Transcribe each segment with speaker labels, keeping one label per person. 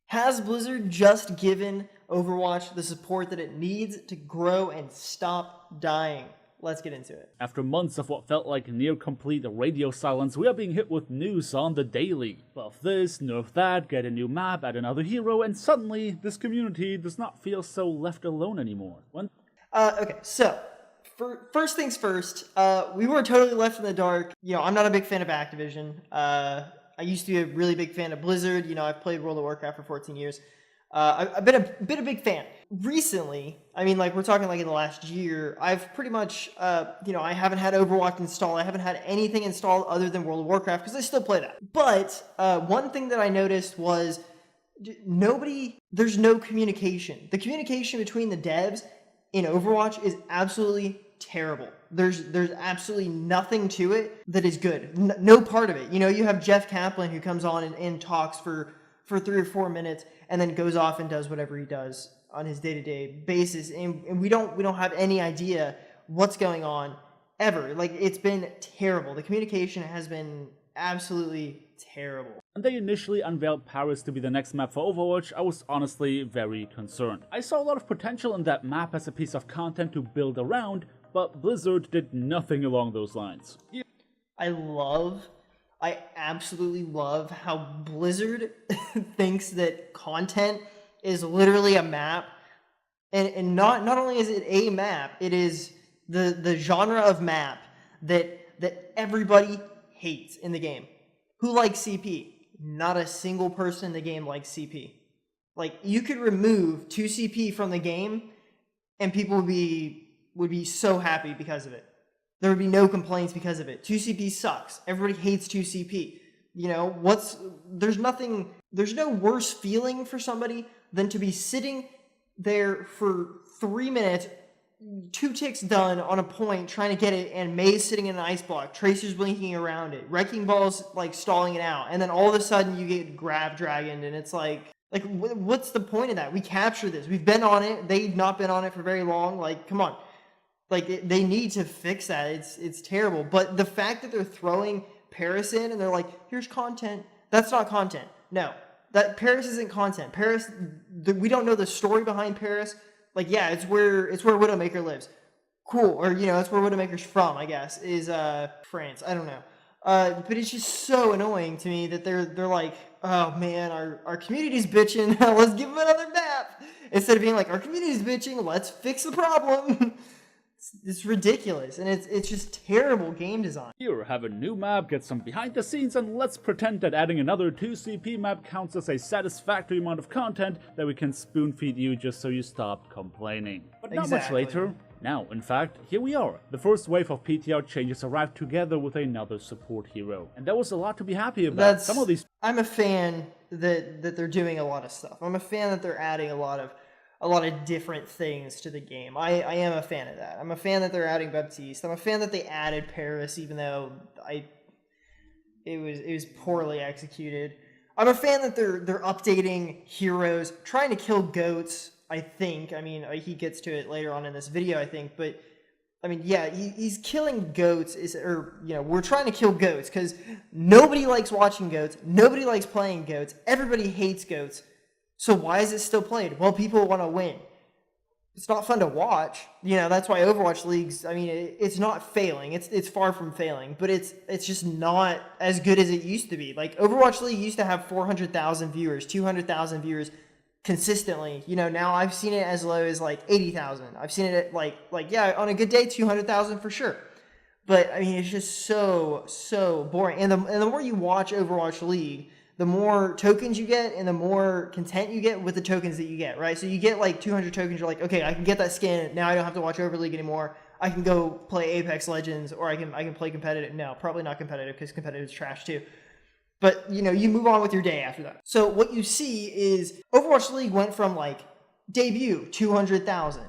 Speaker 1: Has Blizzard just given Overwatch the support that it needs to grow and stop dying? Let's get into it.
Speaker 2: After months of what felt like near-complete radio silence, we are being hit with news on the daily. Buff this, nerf that, get a new map, add another hero, and suddenly, this community does not feel so left alone anymore.
Speaker 1: Okay, so, first things first, we were totally left in the dark. I'm not a big fan of Activision. I used to be a really big fan of Blizzard. I've played World of Warcraft for 14 years. I've been a big fan. Recently, we're talking in the last year, I've pretty much, I haven't had Overwatch installed. I haven't had anything installed other than World of Warcraft because I still play that. But one thing that I noticed was there's no communication. The communication between the devs in Overwatch is absolutely terrible. There's absolutely nothing to it that is good. No part of it. You have Jeff Kaplan who comes on and talks for 3 or 4 minutes and then goes off and does whatever he does on his day-to-day basis, and we don't have any idea what's going on ever. It's been terrible. The communication has been absolutely terrible.
Speaker 2: When they initially unveiled Paris to be the next map for Overwatch, I was honestly very concerned. I saw a lot of potential in that map as a piece of content to build around, but Blizzard did nothing along those lines.
Speaker 1: I absolutely love how Blizzard thinks that content is literally a map, and not only is it a map, it is the genre of map that everybody hates in the game. Who likes CP? Not a single person in the game likes CP. You could remove 2 CP from the game, and people would be so happy because of it. There would be no complaints because of it. 2 CP sucks. Everybody hates 2 CP. There's no worse feeling for somebody than to be sitting there for 3 minutes, 2 ticks done on a point, trying to get it, and Mei's sitting in an ice block, Tracer's blinking around it, Wrecking Ball's stalling it out, and then all of a sudden you get Grav Dragoned, and it's what's the point of that? We captured this. We've been on it. They've not been on it for very long. Come on. They need to fix that. It's terrible. But the fact that they're throwing Paris in and they're like, here's content. That's not content. No. That Paris isn't content. Paris, we don't know the story behind Paris. It's where Widowmaker lives. Cool. Or, that's where Widowmaker's from, I guess, is France. I don't know. But it's just so annoying to me that they're like, oh man, our community's bitching. Let's give them another map. Instead of being like, our community's bitching, let's fix the problem. It's ridiculous, and it's just terrible game design.
Speaker 2: Here, have a new map, get some behind the scenes, and let's pretend that adding another 2 CP map counts as a satisfactory amount of content that we can spoon feed you just so you stop complaining. But not much later. Now, in fact, here we are. The first wave of PTR changes arrived together with another support hero. And there was a lot to be happy about.
Speaker 1: I'm a fan that they're doing a lot of stuff. I'm a fan that they're adding a lot of different things to the game. I am a fan of that. I'm a fan that they're adding Baptiste. I'm a fan that they added Paris, even though it was poorly executed. I'm a fan that they're updating heroes, trying to kill goats, I think. He gets to it later on in this video, I think, but he's killing goats. We're trying to kill goats because nobody likes watching goats. Nobody likes playing goats. Everybody hates goats. So why is it still played? Well, people want to win. It's not fun to watch. That's why Overwatch leagues, it's not failing. It's far from failing, but it's just not as good as it used to be. Overwatch League used to have 400,000 viewers, 200,000 viewers consistently. Now I've seen it as low as 80,000. I've seen it at on a good day 200,000 for sure. But it's just so boring. And the more you watch Overwatch League, the more tokens you get and the more content you get with the tokens that you get, right? So you get 200 tokens, you're like, okay, I can get that skin. Now I don't have to watch Overleague anymore. I can go play Apex Legends, or I can play competitive. No, probably not competitive because competitive is trash too. But, you move on with your day after that. So what you see is Overwatch League went from debut, 200,000.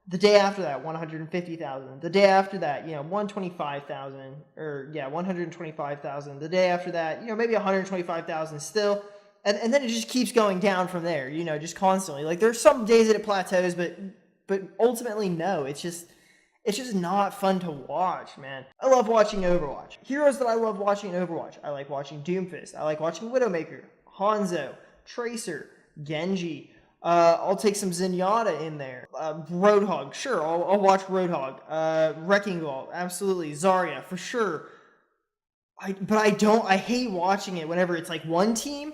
Speaker 1: The day after that, 150,000. The day after that, 125,000. 125,000. The day after that, maybe 125,000 still. And then it just keeps going down from there, just constantly. There's some days that it plateaus, but ultimately, no. It's just not fun to watch, man. I love watching Overwatch. Heroes that I love watching in Overwatch. I like watching Doomfist. I like watching Widowmaker, Hanzo, Tracer, Genji. I'll take some Zenyatta in there. Roadhog, sure, I'll watch Roadhog. Wrecking Ball, absolutely. Zarya, for sure. I hate watching it whenever it's like one team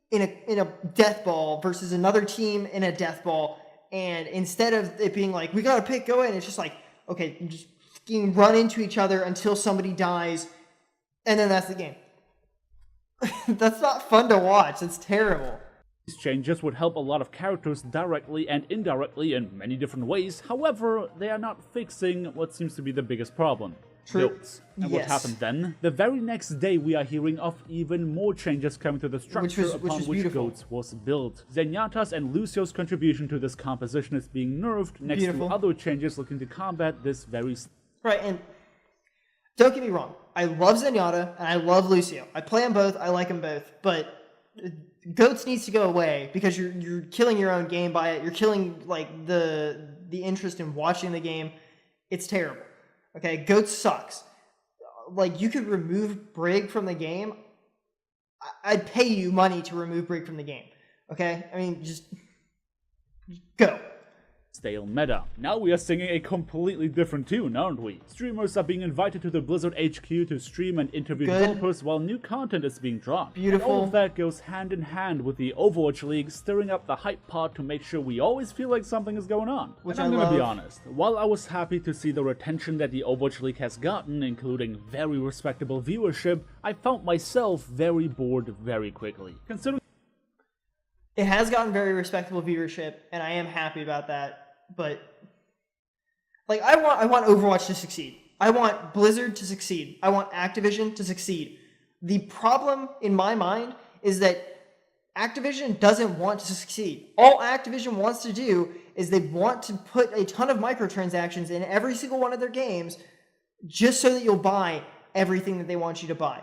Speaker 1: in a death ball versus another team in a death ball, and instead of it being like, we gotta pick, go in, it's just like, okay, just run into each other until somebody dies, and then that's the game. That's not fun to watch. It's terrible.
Speaker 2: These changes would help a lot of characters directly and indirectly in many different ways. However, they are not fixing what seems to be the biggest problem.
Speaker 1: True.
Speaker 2: Goats. And what happened then? The very next day we are hearing of even more changes coming to the structure upon which Goats was built. Zenyatta's and Lucio's contribution to this composition is being nerfed next to other changes looking to combat this very...
Speaker 1: Right, and don't get me wrong. I love Zenyatta and I love Lucio. I play them both, I like them both, but Goats needs to go away because you're killing your own game by it. You're killing like the interest in watching the game. It's terrible. Okay, Goats sucks. Like, you could remove Brig from the game. I'd pay you money to remove Brig from the game. Okay? I mean, just go.
Speaker 2: Stale meta. Now we are singing a completely different tune, aren't we? Streamers are being invited to the Blizzard HQ to stream and interview developers while new content is being dropped.
Speaker 1: Beautiful.
Speaker 2: And all of that goes hand in hand with the Overwatch League stirring up the hype pot to make sure we always feel like something is going on.
Speaker 1: Which
Speaker 2: and I'm gonna be honest, while I was happy to see the retention that the Overwatch League has gotten, including very respectable viewership, I found myself very bored very quickly. Considering
Speaker 1: it has gotten very respectable viewership, and I am happy about that. But like, I want Overwatch to succeed. I want Blizzard to succeed. I want Activision to succeed. The problem in my mind is that Activision doesn't want to succeed. All Activision wants to do is they want to put a ton of microtransactions in every single one of their games just so that you'll buy everything that they want you to buy.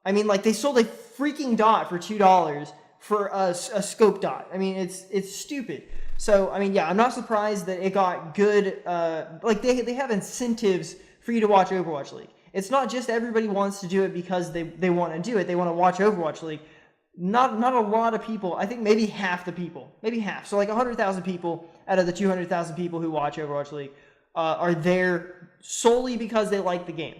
Speaker 1: I mean, like, they sold a freaking dot for $2 for a scope dot. I mean, it's stupid. So, I mean, yeah, I'm not surprised that it got good, like, they have incentives for you to watch Overwatch League. It's not just everybody wants to do it because they want to do it, they want to watch Overwatch League. Not a lot of people, I think maybe half the people, maybe half. So, like, 100,000 people out of the 200,000 people who watch Overwatch League are there solely because they like the game.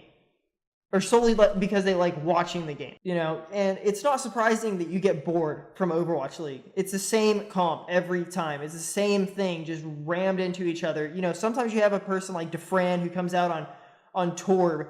Speaker 1: Or solely because they like watching the game, you know? And it's not surprising that you get bored from Overwatch League. It's the same comp every time. It's the same thing, just rammed into each other. You know, sometimes you have a person like Defran who comes out on Torb,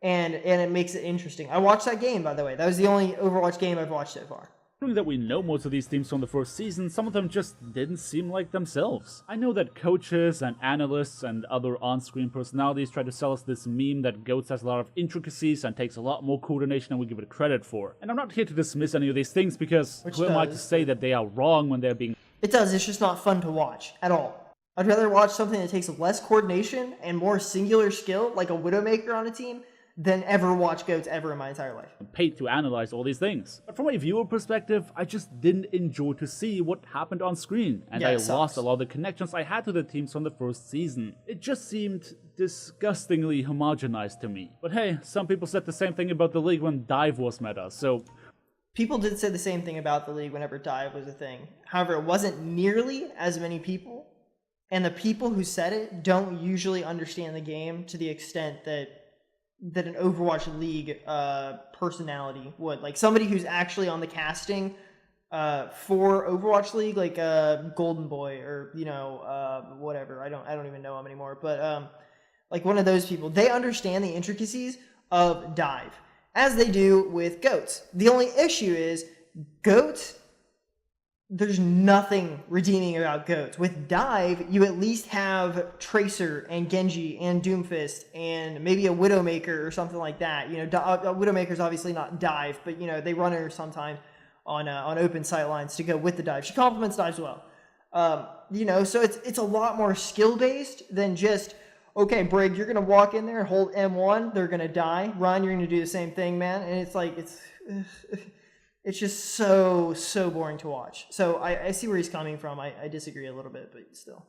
Speaker 1: and it makes it interesting. I watched that game, by the way. That was the only Overwatch game I've watched so far.
Speaker 2: That we know most of these teams from the first season, some of them just didn't seem like themselves. I know that coaches and analysts and other on-screen personalities try to sell us this meme that Goats has a lot of intricacies and takes a lot more coordination than we give it credit for. And I'm not here to dismiss any of these things because who am I to say that they are wrong when they're being...
Speaker 1: It does, it's just not fun to watch at all. I'd rather watch something that takes less coordination and more singular skill, like a Widowmaker on a team, than ever watch Goats ever in my entire life.
Speaker 2: Paid to analyze all these things. But from a viewer perspective, I just didn't enjoy to see what happened on screen, and I lost a lot of the connections I had to the teams from the first season. It just seemed disgustingly homogenized to me. But hey, some people said the same thing about the league when Dive was meta, so...
Speaker 1: People did say the same thing about the league whenever Dive was a thing. However, it wasn't nearly as many people, and the people who said it don't usually understand the game to the extent that an Overwatch League personality would. Like, somebody who's actually on the casting for Overwatch League, like Golden Boy or, you know, whatever. I don't even know him anymore. But like one of those people, they understand the intricacies of Dive, as they do with Goats. The only issue is Goats, there's nothing redeeming about Goats. With Dive, you at least have Tracer and Genji and Doomfist and maybe a Widowmaker or something like that. You know, Widowmaker's obviously not Dive, but, you know, they run her sometimes on open sight lines to go with the Dive. She complements Dive as well. You know, so it's a lot more skill-based than just, okay, Brig, you're going to walk in there, hold M1, they're going to die. Run, you're going to do the same thing, man. And it's like, it's just so boring to watch. So I see where he's coming from. I disagree a little bit, but still.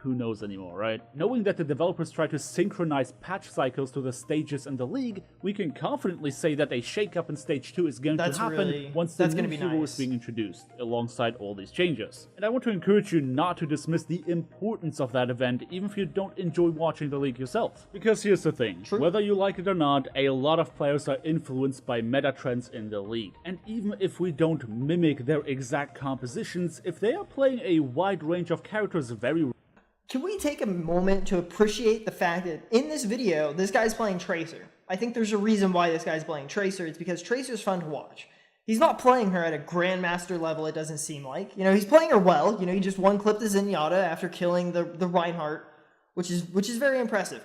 Speaker 2: Who knows anymore, right? Knowing that the developers try to synchronize patch cycles to the stages in the league, we can confidently say that a shakeup in Stage 2 is going to happen once the new hero is being introduced, alongside all these changes. And I want to encourage you not to dismiss the importance of that event, even if you don't enjoy watching the league yourself. Because here's the thing, whether you like it or not, a lot of players are influenced by meta trends in the league. And even if we don't mimic their exact compositions, if they are playing a wide range of characters very
Speaker 1: Can we take a moment to appreciate the fact that in this video, this guy's playing Tracer? I think there's a reason why this guy's playing Tracer. It's because Tracer's fun to watch. He's not playing her at a Grandmaster level, it doesn't seem like. You know, he's playing her well. You know, he just one-clipped the Zenyatta after killing the Reinhardt, which is very impressive.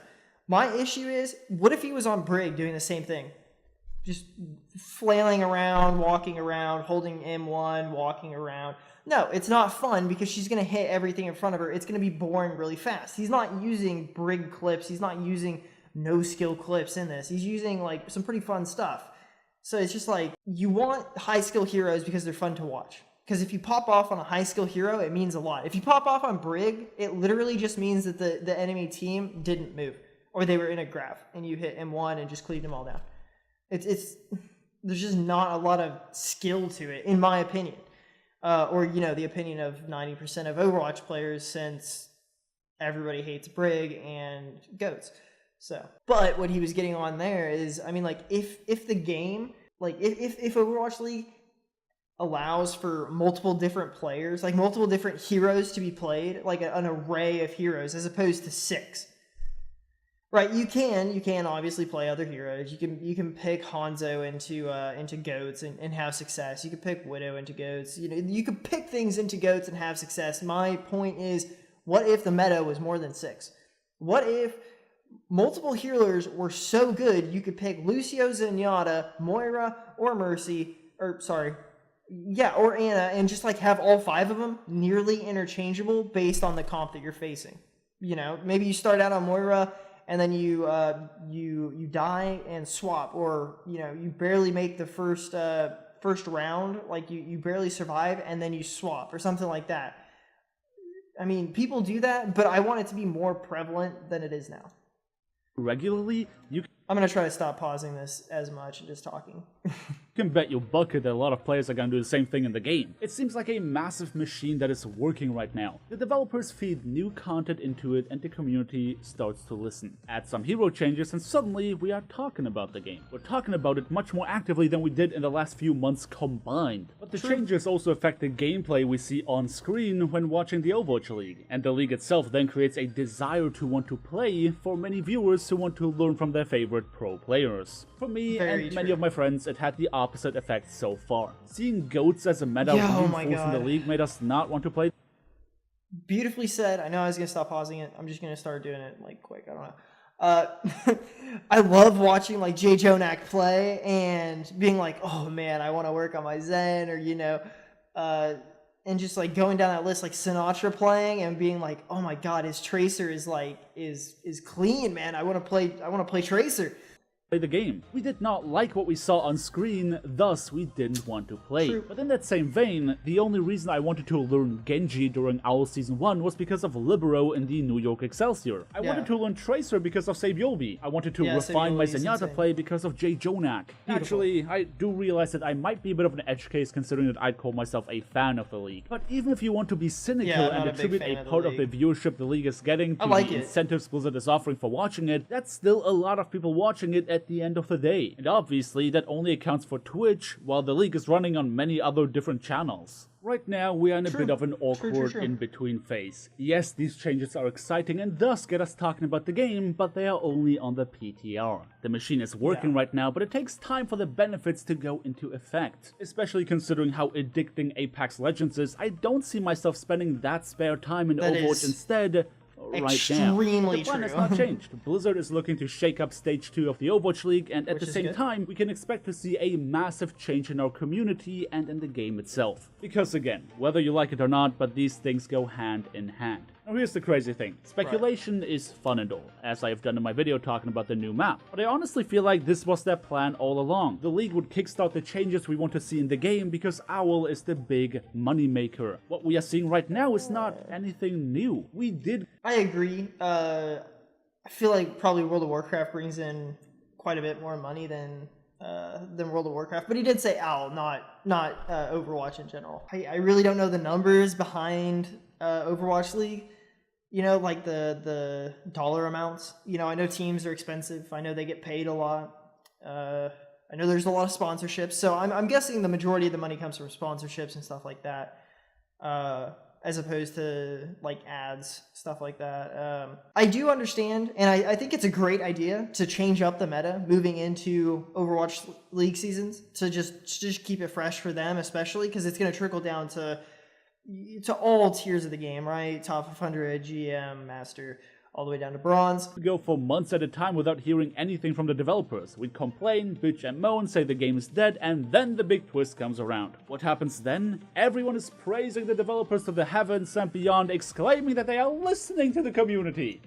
Speaker 1: My issue is, what if he was on Brig doing the same thing? Just flailing around, walking around, holding M1, walking around. No, it's not fun because she's going to hit everything in front of her. It's going to be boring really fast. He's not using Brig clips. He's not using no-skill clips in this. He's using, like, some pretty fun stuff. So it's just like, you want high-skill heroes because they're fun to watch. Because if you pop off on a high-skill hero, it means a lot. If you pop off on Brig, it literally just means that the enemy team didn't move. Or they were in a graph, and you hit M1 and just cleaved them all down. There's just not a lot of skill to it, in my opinion. Or, you know, the opinion of 90% of Overwatch players, since everybody hates Brig and goats. So, but what he was getting on there is, I mean, like, if the game, like, if Overwatch League allows for multiple different players, like multiple different heroes to be played, like an array of heroes as opposed to 6. Right, you can obviously play other heroes. You can pick Hanzo into goats and have success. You can pick Widow into goats. You know, you can pick things into goats and have success. My point is, what if the meta was more than 6? What if multiple healers were so good you could pick Lucio, Zenyatta, Moira, or Mercy, or Ana, and just like have all 5 of them nearly interchangeable based on the comp that you're facing. You know, maybe you start out on Moira, and then you die and swap, or you know, you barely make the first round, like you barely survive, and then you swap or something like that. I mean, people do that, but I want it to be more prevalent than it is now.
Speaker 2: Regularly,
Speaker 1: I'm gonna try to stop pausing this as much and just talking.
Speaker 2: You can bet your bucket that a lot of players are gonna do the same thing in the game. It seems like a massive machine that is working right now. The developers feed new content into it and the community starts to listen. Add some hero changes and suddenly we are talking about the game. We're talking about it much more actively than we did in the last few months combined. But the changes also affect the gameplay we see on screen when watching the Overwatch League. And the league itself then creates a desire to want to play for many viewers who want to learn from their favorite pro players. For me and many of my friends, it had the opposite effect so far. Seeing goats as a meta reinforced in the league made us not want to play.
Speaker 1: Beautifully said. I know I was going to stop pausing it. I'm just going to start doing it like quick. I don't know. I love watching like Jay Jonak play and being like, oh man, I want to work on my Zen, or you know, and just like going down that list, like Sinatra playing and being like, oh my god, his Tracer is like is clean, man. I want to play Tracer.
Speaker 2: The game. We did not like what we saw on screen, thus we didn't want to play. But in that same vein, the only reason I wanted to learn Genji during OWL Season 1 was because of Libero in the New York Excelsior. I wanted to learn Tracer because of Sabiobi. I wanted to refine my Zenyatta play because of Jay Jonak. Actually, I do realize that I might be a bit of an edge case considering that I'd call myself a fan of the league. But even if you want to be cynical and attribute a part of the viewership the league is getting to the incentives Blizzard is offering for watching it, that's still a lot of people watching it at the end of the day. And obviously that only accounts for Twitch, while the league is running on many other different channels. Right now we are in a bit of an awkward in-between phase. Yes, these changes are exciting and thus get us talking about the game, but they are only on the PTR. The machine is working right now, but it takes time for the benefits to go into effect. Especially considering how addicting Apex Legends is, I don't see myself spending that spare time in Overwatch instead.
Speaker 1: Extremely
Speaker 2: the plan has not changed. Blizzard is looking to shake up Stage 2 of the Overwatch League, and at the same time, we can expect to see a massive change in our community and in the game itself. Because again, whether you like it or not, but these things go hand in hand. Now here's the crazy thing. Speculation is fun and all, as I have done in my video talking about the new map. But I honestly feel like this was their plan all along. The league would kickstart the changes we want to see in the game because OWL is the big moneymaker. What we are seeing right now is not anything new.
Speaker 1: I agree. I feel like probably World of Warcraft brings in quite a bit more money than World of Warcraft, but he did say OWL, not Overwatch in general. I really don't know the numbers behind Overwatch League. You know, like the dollar amounts. You know, I know teams are expensive. I know they get paid a lot. I know there's a lot of sponsorships, so I'm guessing the majority of the money comes from sponsorships and stuff like that, as opposed to like ads, stuff like that. I do understand, and I think it's a great idea to change up the meta moving into Overwatch League seasons to just keep it fresh for them, especially because it's going to trickle down to all tiers of the game, right? Top 100, GM, Master, all the way down to Bronze.
Speaker 2: We go for months at a time without hearing anything from the developers. We'd complain, bitch and moan, say the game is dead, and then the big twist comes around. What happens then? Everyone is praising the developers to the heavens and beyond, exclaiming that they are listening to the community.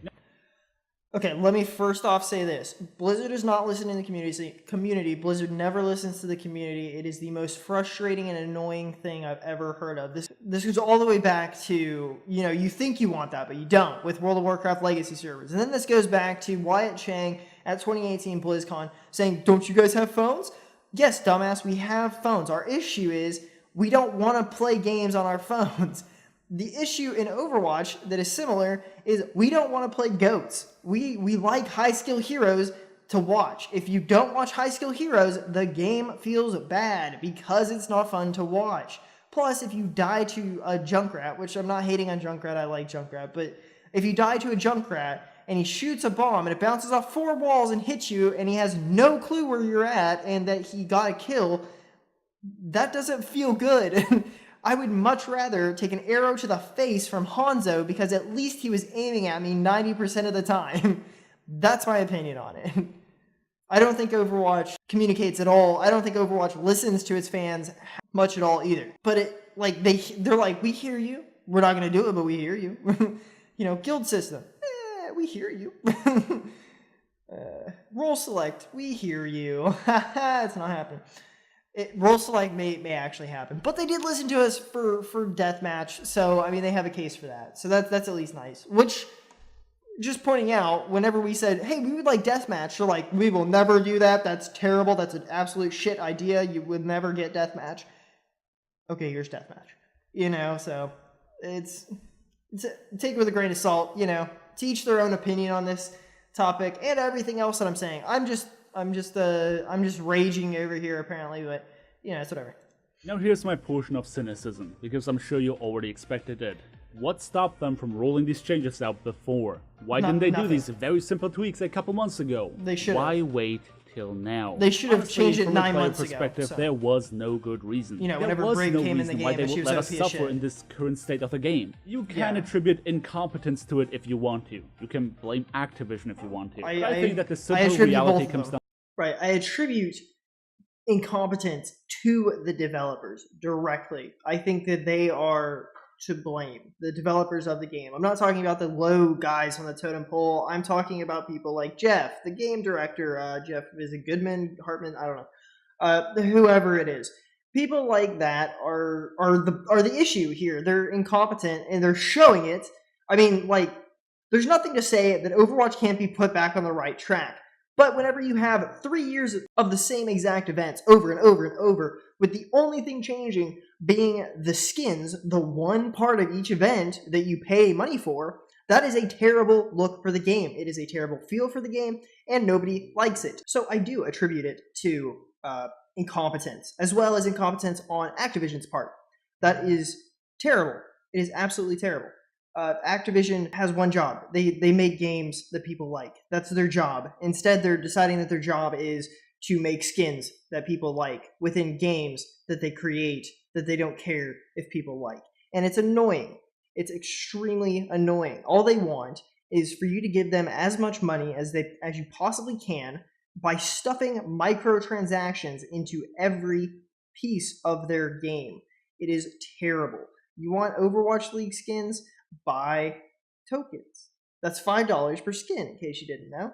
Speaker 1: Okay, let me first off say this. Blizzard is not listening to the community. Blizzard never listens to the community. It is the most frustrating and annoying thing I've ever heard of. This goes all the way back to, you know, you think you want that, but you don't, with World of Warcraft Legacy servers. And then this goes back to Wyatt Chang at 2018 BlizzCon saying, don't you guys have phones? Yes, dumbass, we have phones. Our issue is we don't want to play games on our phones. The issue in Overwatch that is similar is we don't want to play GOATs. We like high-skill heroes to watch. If you don't watch high-skill heroes, the game feels bad because it's not fun to watch. Plus, if you die to a Junkrat, which I'm not hating on Junkrat, I like Junkrat, but if you die to a Junkrat and he shoots a bomb and it bounces off 4 walls and hits you and he has no clue where you're at and that he got a kill, that doesn't feel good. I would much rather take an arrow to the face from Hanzo because at least he was aiming at me 90% of the time. That's my opinion on it. I don't think Overwatch communicates at all. I don't think Overwatch listens to its fans much at all either. But they're like, we hear you. We're not going to do it, but we hear you. You know, guild system. We hear you. Role select. We hear you. It's not happening. Role select may actually happen, but they did listen to us for deathmatch, so I mean they have a case for that. So that's at least nice. Which, just pointing out, whenever we said, hey, we would like deathmatch, they're like, we will never do that. That's terrible. That's an absolute shit idea. You would never get deathmatch. Okay, here's deathmatch. You know, so it's take it with a grain of salt. You know, to each their own opinion on this topic and everything else that I'm saying. I'm just raging over here apparently, but you know, it's whatever.
Speaker 2: Now here's my portion of cynicism, because I'm sure you already expected it. What stopped them from rolling these changes out before? Why didn't they do these very simple tweaks a couple months ago?
Speaker 1: They should.
Speaker 2: Why wait till now?
Speaker 1: They should have changed it 9 months ago.
Speaker 2: So. There was no good reason.
Speaker 1: You know, whenever Brig came in the game,
Speaker 2: why they would let us suffer
Speaker 1: shit.
Speaker 2: in this current state of the game. You can attribute incompetence to it if you want to. You can blame Activision if you want to. I think that the simple reality comes down.
Speaker 1: Right, I attribute incompetence to the developers directly. I think that they are to blame, the developers of the game. I'm not talking about the low guys on the totem pole. I'm talking about people like Jeff, the game director. Jeff, is it Goodman, Hartman? I don't know. Whoever it is. People like that are the issue here. They're incompetent and they're showing it. I mean, like, there's nothing to say that Overwatch can't be put back on the right track. But whenever you have 3 years of the same exact events over and over and over, with the only thing changing being the skins, the one part of each event that you pay money for, that is a terrible look for the game. It is a terrible feel for the game, and nobody likes it. So I do attribute it to incompetence, as well as incompetence on Activision's part. That is terrible. It is absolutely terrible. Activision has one job. They make games that people like. That's their job. Instead, they're deciding that their job is to make skins that people like within games that they create that they don't care if people like. And it's annoying. It's extremely annoying. All they want is for you to give them as much money as you possibly can by stuffing microtransactions into every piece of their game. It is terrible. You want Overwatch League skins? Buy tokens. That's $5 per skin, in case you didn't know.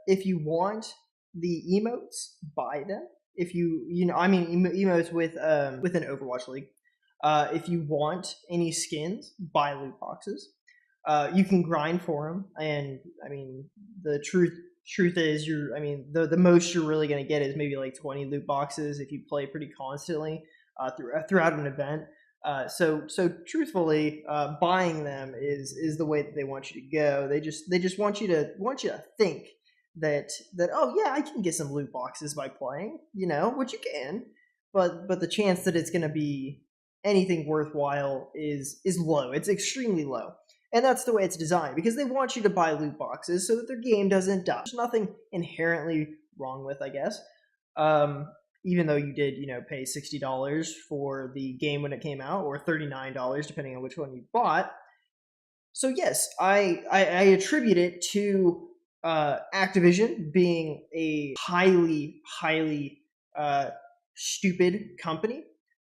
Speaker 1: If you want the emotes, buy them. If emotes with an Overwatch League. If you want any skins, buy loot boxes. You can grind for them, and I mean, the truth is, the most you're really going to get is maybe like 20 loot boxes if you play pretty constantly throughout an event. So truthfully, buying them is the way that they want you to go. They just want you to think that oh yeah, I can get some loot boxes by playing, which you can, but the chance that it's going to be anything worthwhile is low. It's extremely low. And that's the way it's designed, because they want you to buy loot boxes so that their game doesn't die. There's nothing inherently wrong with, I guess. Even though you did, pay $60 for the game when it came out, or $39, depending on which one you bought. So yes, I attribute it to Activision being a highly stupid company.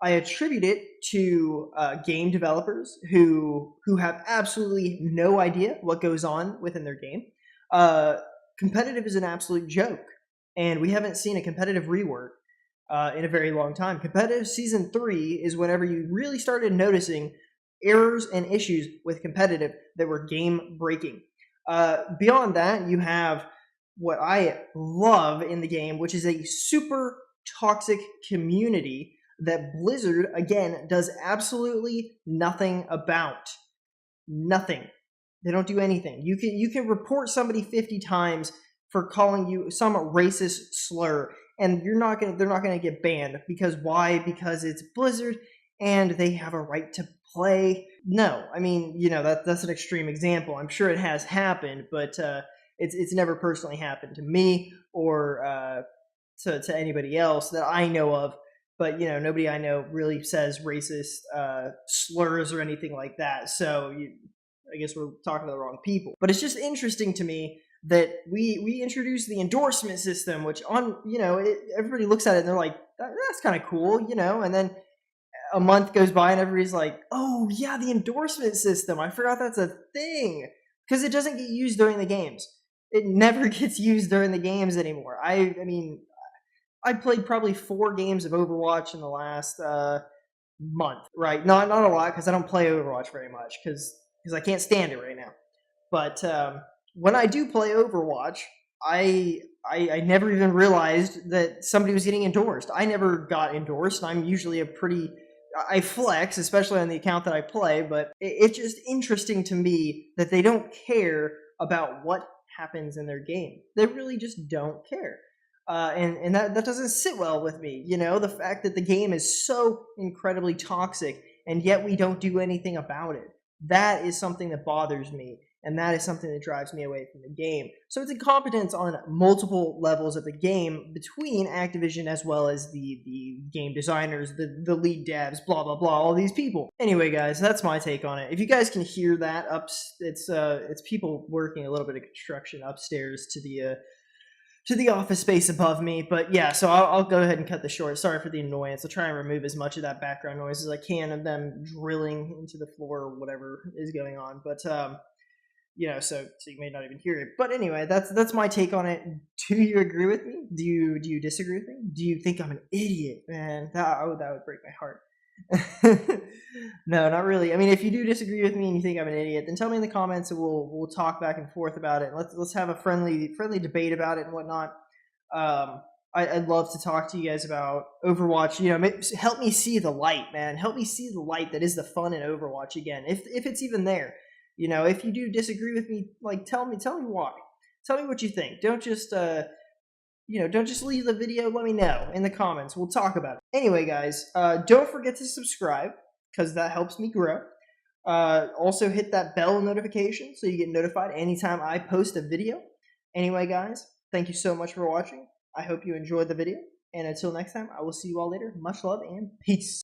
Speaker 1: I attribute it to game developers who have absolutely no idea what goes on within their game. Competitive is an absolute joke, and we haven't seen a competitive rework in a very long time. Competitive Season 3 is whenever you really started noticing errors and issues with competitive that were game breaking. Beyond that, you have what I love in the game, which is a super toxic community that Blizzard, again, does absolutely nothing about. Nothing. They don't do anything. You can report somebody 50 times for calling you some racist slur, and they're not gonna get banned. Because why? Because it's Blizzard and they have a right to play. No, I mean, that's an extreme example. I'm sure it has happened, but it's never personally happened to me or to anybody else that I know of. But nobody I know really says racist slurs or anything like that. So I guess we're talking to the wrong people. But it's just interesting to me that we introduced the endorsement system, which everybody looks at it and they're like, that's kind of cool, and then a month goes by and everybody's like, oh yeah, the endorsement system, I forgot that's a thing, because it doesn't get used during the games. It never gets used during the games anymore. I played probably 4 games of Overwatch in the last month, right? Not a lot, because I don't play Overwatch very much, because I can't stand it right now. But when I do play Overwatch, I never even realized that somebody was getting endorsed. I never got endorsed. I'm usually I flex, especially on the account that I play, but it's just interesting to me that they don't care about what happens in their game. They really just don't care. And that doesn't sit well with me. The fact that the game is so incredibly toxic and yet we don't do anything about it. That is something that bothers me, and that is something that drives me away from the game. So it's incompetence on multiple levels of the game between Activision as well as the game designers, the lead devs, blah blah blah, all these people. Anyway, guys, that's my take on it. If you guys can hear that, it's people working a little bit of construction upstairs to the office space above me. But yeah, so I'll go ahead and cut this short. Sorry for the annoyance. I'll try and remove as much of that background noise as I can of them drilling into the floor or whatever is going on. But so you may not even hear it. But anyway, that's my take on it. Do you agree with me? Do you disagree with me? Do you think I'm an idiot, man? That would break my heart. No, not really. I mean, if you do disagree with me and you think I'm an idiot, then tell me in the comments and we'll talk back and forth about it. Let's have a friendly debate about it and whatnot. I'd love to talk to you guys about Overwatch. Help me see the light, man. Help me see the light that is the fun in Overwatch again, if it's even there. If you do disagree with me, like tell me why. Tell me what you think. Don't just leave the video. Let me know in the comments. We'll talk about it. Anyway, guys, don't forget to subscribe, because that helps me grow. Also, hit that bell notification so you get notified anytime I post a video. Anyway, guys, thank you so much for watching. I hope you enjoyed the video. And until next time, I will see you all later. Much love and peace.